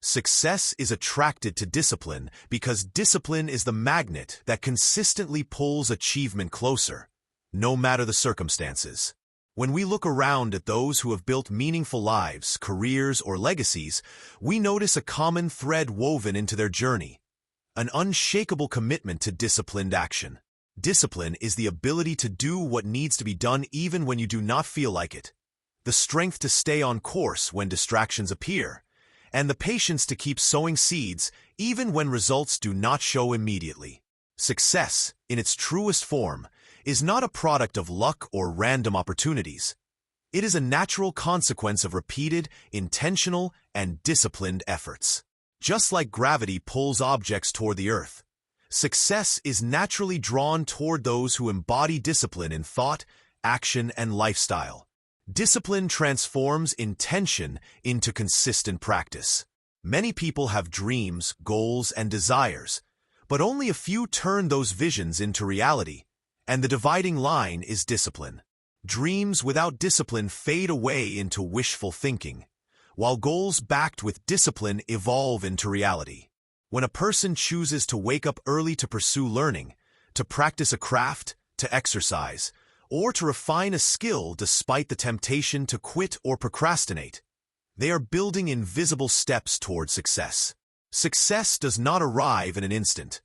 Success is attracted to discipline because discipline is the magnet that consistently pulls achievement closer, no matter the circumstances. When we look around at those who have built meaningful lives, careers, or legacies, we notice a common thread woven into their journey: an unshakable commitment to disciplined action. Discipline is the ability to do what needs to be done even when you do not feel like it, the strength to stay on course when distractions appear, and the patience to keep sowing seeds even when results do not show immediately. Success, in its truest form, is not a product of luck or random opportunities. It is a natural consequence of repeated, intentional, and disciplined efforts. Just like gravity pulls objects toward the earth, success is naturally drawn toward those who embody discipline in thought, action, and lifestyle. Discipline transforms intention into consistent practice. Many people have dreams, goals, and desires, but only a few turn those visions into reality, and the dividing line is discipline. Dreams without discipline fade away into wishful thinking, while goals backed with discipline evolve into reality. When a person chooses to wake up early to pursue learning, to practice a craft, to exercise, or to refine a skill despite the temptation to quit or procrastinate, they are building invisible steps toward success. Success does not arrive in an instant.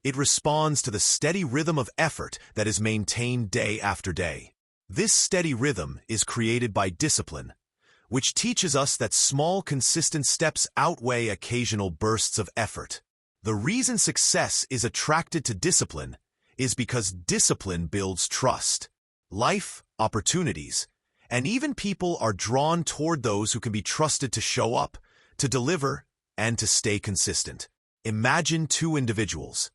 It responds to the steady rhythm of effort that is maintained day after day. This steady rhythm is created by discipline, which teaches us that small, consistent steps outweigh occasional bursts of effort. The reason success is attracted to discipline is because discipline builds trust. Life, opportunities, and even people are drawn toward those who can be trusted to show up, to deliver, and to stay consistent. Imagine two individuals,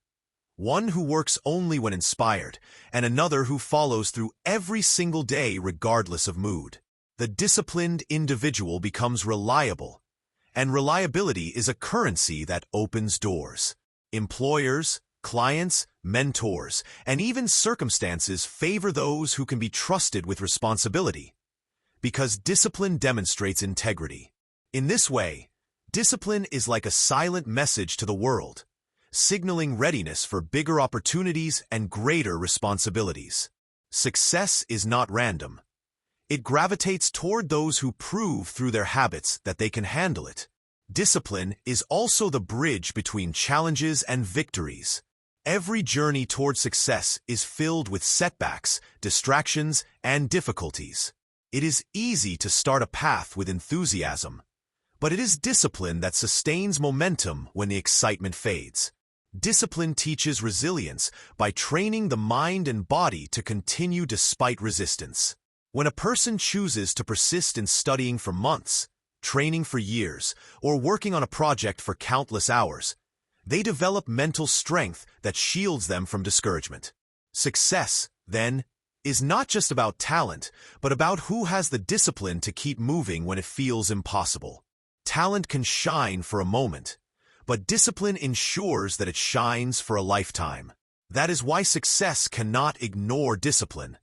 one who works only when inspired, and another who follows through every single day regardless of mood. The disciplined individual becomes reliable, and reliability is a currency that opens doors. Employers, clients, mentors, and even circumstances favor those who can be trusted with responsibility, because discipline demonstrates integrity. In this way, discipline is like a silent message to the world, signaling readiness for bigger opportunities and greater responsibilities. Success is not random. It gravitates toward those who prove through their habits that they can handle it. Discipline is also the bridge between challenges and victories. Every journey toward success is filled with setbacks, distractions, and difficulties. It is easy to start a path with enthusiasm, but it is discipline that sustains momentum when the excitement fades. Discipline teaches resilience by training the mind and body to continue despite resistance. When a person chooses to persist in studying for months, training for years, or working on a project for countless hours, they develop mental strength that shields them from discouragement. Success, then, is not just about talent, but about who has the discipline to keep moving when it feels impossible. Talent can shine for a moment, but discipline ensures that it shines for a lifetime. That is why success cannot ignore discipline.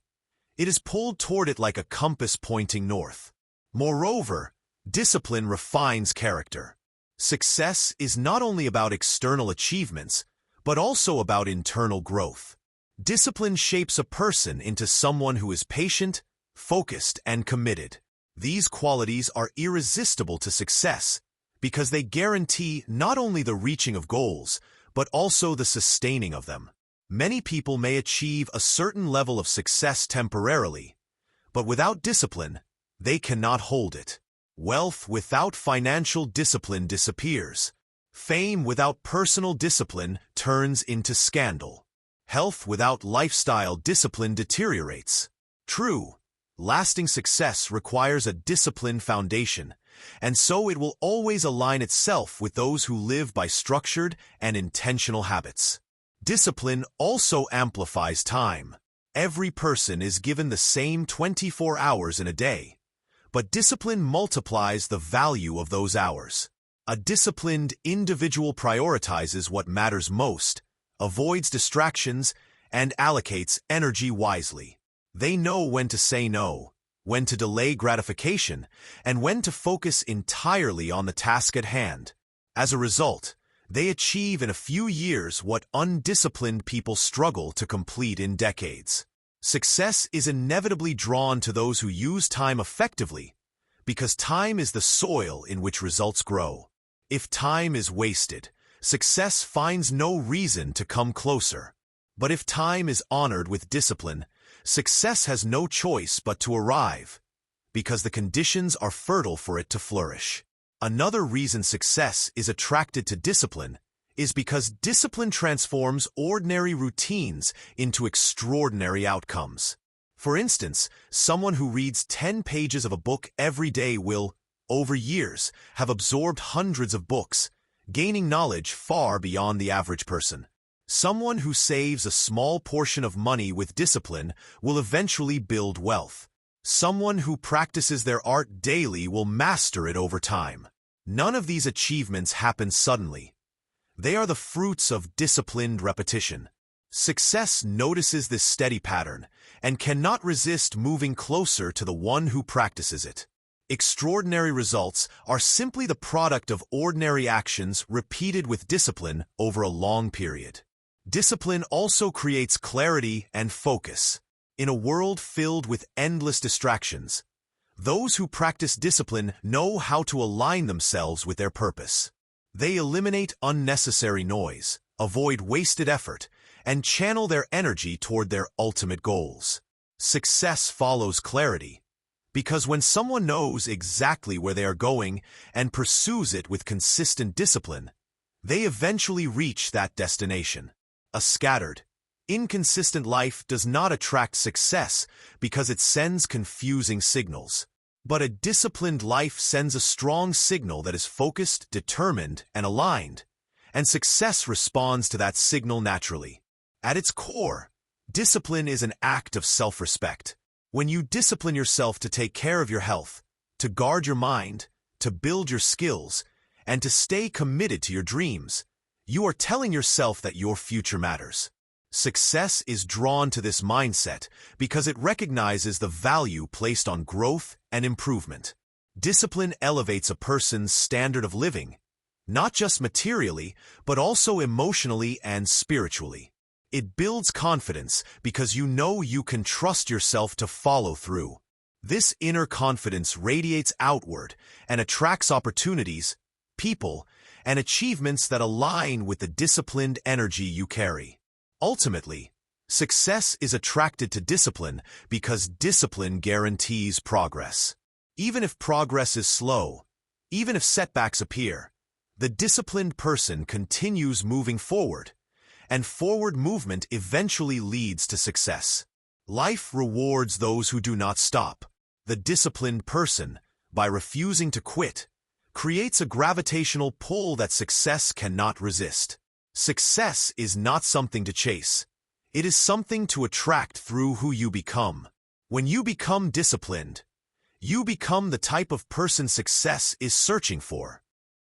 It is pulled toward it like a compass pointing north. Moreover, discipline refines character. Success is not only about external achievements, but also about internal growth. Discipline shapes a person into someone who is patient, focused, and committed. These qualities are irresistible to success because they guarantee not only the reaching of goals, but also the sustaining of them. Many people may achieve a certain level of success temporarily, but without discipline, they cannot hold it. Wealth without financial discipline disappears. Fame without personal discipline turns into scandal. Health without lifestyle discipline deteriorates. True, lasting success requires a disciplined foundation, and so it will always align itself with those who live by structured and intentional habits. Discipline also amplifies time. Every person is given the same 24 hours in a day, but discipline multiplies the value of those hours. A disciplined individual prioritizes what matters most, avoids distractions, and allocates energy wisely. They know when to say no, when to delay gratification, and when to focus entirely on the task at hand. As a result, they achieve in a few years what undisciplined people struggle to complete in decades. Success is inevitably drawn to those who use time effectively, because time is the soil in which results grow. If time is wasted, success finds no reason to come closer. But if time is honored with discipline, success has no choice but to arrive, because the conditions are fertile for it to flourish. Another reason success is attracted to discipline is because discipline transforms ordinary routines into extraordinary outcomes. For instance, someone who reads 10 pages of a book every day will, over years, have absorbed hundreds of books, gaining knowledge far beyond the average person. Someone who saves a small portion of money with discipline will eventually build wealth. Someone who practices their art daily will master it over time. None of these achievements happen suddenly. They are the fruits of disciplined repetition. Success notices this steady pattern and cannot resist moving closer to the one who practices it. Extraordinary results are simply the product of ordinary actions repeated with discipline over a long period. Discipline also creates clarity and focus. In a world filled with endless distractions, those who practice discipline know how to align themselves with their purpose. They eliminate unnecessary noise, avoid wasted effort, and channel their energy toward their ultimate goals. Success follows clarity, because when someone knows exactly where they are going and pursues it with consistent discipline, they eventually reach that destination. A scattered, inconsistent life does not attract success because it sends confusing signals. But a disciplined life sends a strong signal that is focused, determined, and aligned, and success responds to that signal naturally. At its core, discipline is an act of self-respect. When you discipline yourself to take care of your health, to guard your mind, to build your skills, and to stay committed to your dreams, you are telling yourself that your future matters. Success is drawn to this mindset because it recognizes the value placed on growth and improvement. Discipline elevates a person's standard of living, not just materially, but also emotionally and spiritually. It builds confidence because you know you can trust yourself to follow through. This inner confidence radiates outward and attracts opportunities, people, and achievements that align with the disciplined energy you carry. Ultimately, success is attracted to discipline because discipline guarantees progress. Even if progress is slow, even if setbacks appear, the disciplined person continues moving forward, and forward movement eventually leads to success. Life rewards those who do not stop. The disciplined person, by refusing to quit, creates a gravitational pull that success cannot resist. Success is not something to chase. It is something to attract through who you become. When you become disciplined, you become the type of person success is searching for.